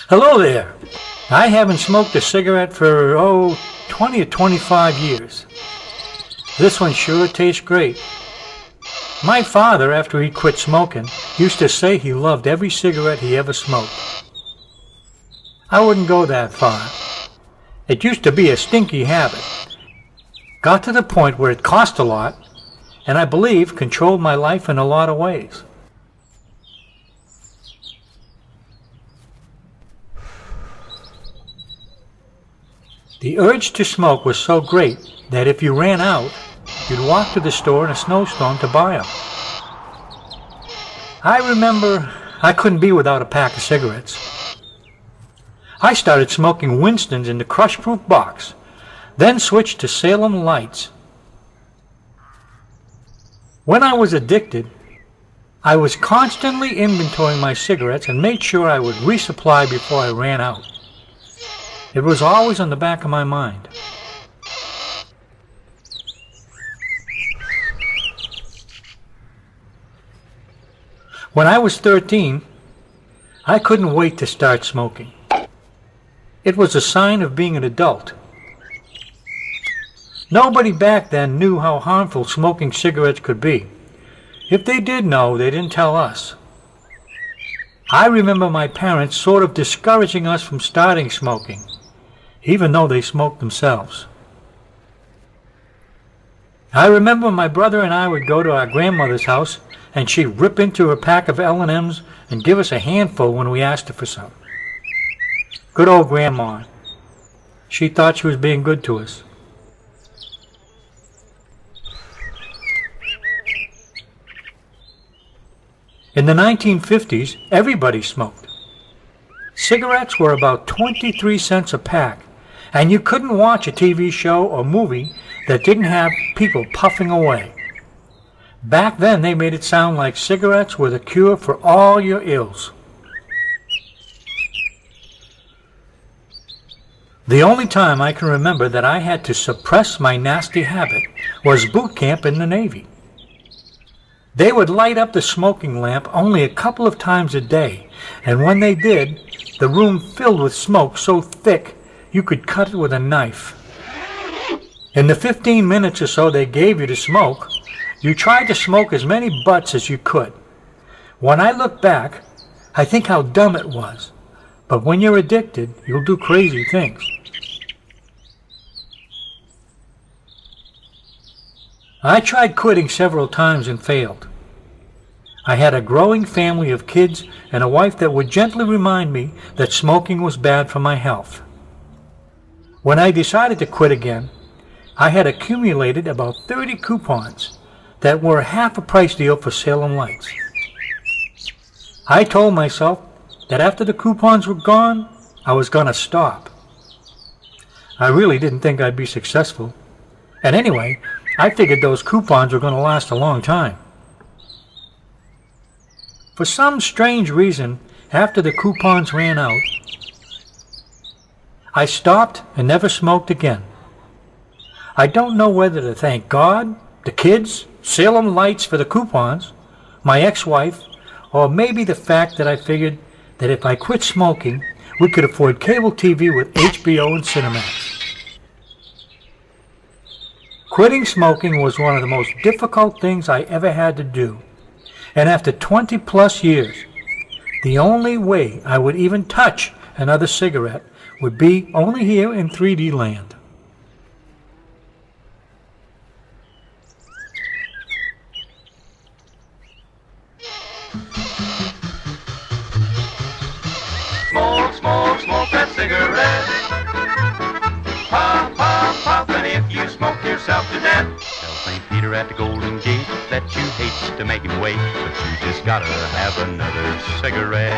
Hello there. I haven't smoked a cigarette for, 20 or 25 years. This one sure tastes great. My father, after he quit smoking, used to say he loved every cigarette he ever smoked. I wouldn't go that far. It used to be a stinky habit. Got to the point where it cost a lot, and I believe controlled my life in a lot of ways. The urge to smoke was so great that if you ran out, you'd walk to the store in a snowstorm to buy them. I remember I couldn't be without a pack of cigarettes. I started smoking Winston's in the crush-proof box, then switched to Salem Lights. When I was addicted, I was constantly inventorying my cigarettes and made sure I would resupply before I ran out. It was always on the back of my mind. When I was 13, I couldn't wait to start smoking. It was a sign of being an adult. Nobody back then knew how harmful smoking cigarettes could be. If they did know, they didn't tell us. I remember my parents sort of discouraging us from starting smoking, even though they smoked themselves. I remember my brother and I would go to our grandmother's house and she'd rip into a pack of L&Ms and give us a handful when we asked her for some. Good old Grandma. She thought she was being good to us. In the 1950s, everybody smoked. Cigarettes were about 23 cents a pack, and you couldn't watch a TV show or movie that didn't have people puffing away. Back then, they made it sound like cigarettes were the cure for all your ills. The only time I can remember that I had to suppress my nasty habit was boot camp in the Navy. They would light up the smoking lamp only a couple of times a day, and when they did, the room filled with smoke so thick you could cut it with a knife. In the 15 minutes or so they gave you to smoke, you tried to smoke as many butts as you could. When I look back, I think how dumb it was. But when you're addicted, you'll do crazy things. I tried quitting several times and failed. I had a growing family of kids and a wife that would gently remind me that smoking was bad for my health. When I decided to quit again, I had accumulated about 30 coupons that were half a price deal for Salem Lights. I told myself that after the coupons were gone, I was going to stop. I really didn't think I'd be successful. And anyway, I figured those coupons were going to last a long time. For some strange reason, after the coupons ran out, I stopped and never smoked again. I don't know whether to thank God, the kids, Salem Lights for the coupons, my ex-wife, or maybe the fact that I figured that if I quit smoking, we could afford cable TV with HBO and Cinemax. Quitting smoking was one of the most difficult things I ever had to do. And after 20 plus years, the only way I would even touch another cigarette would be only here in 3D land. Smoke, smoke, smoke that cigarette. Pop, pop, pop, and if you smoke yourself to death. Tell St. Peter at the Golden Gate that you hate to make him wait, but you just gotta have another cigarette.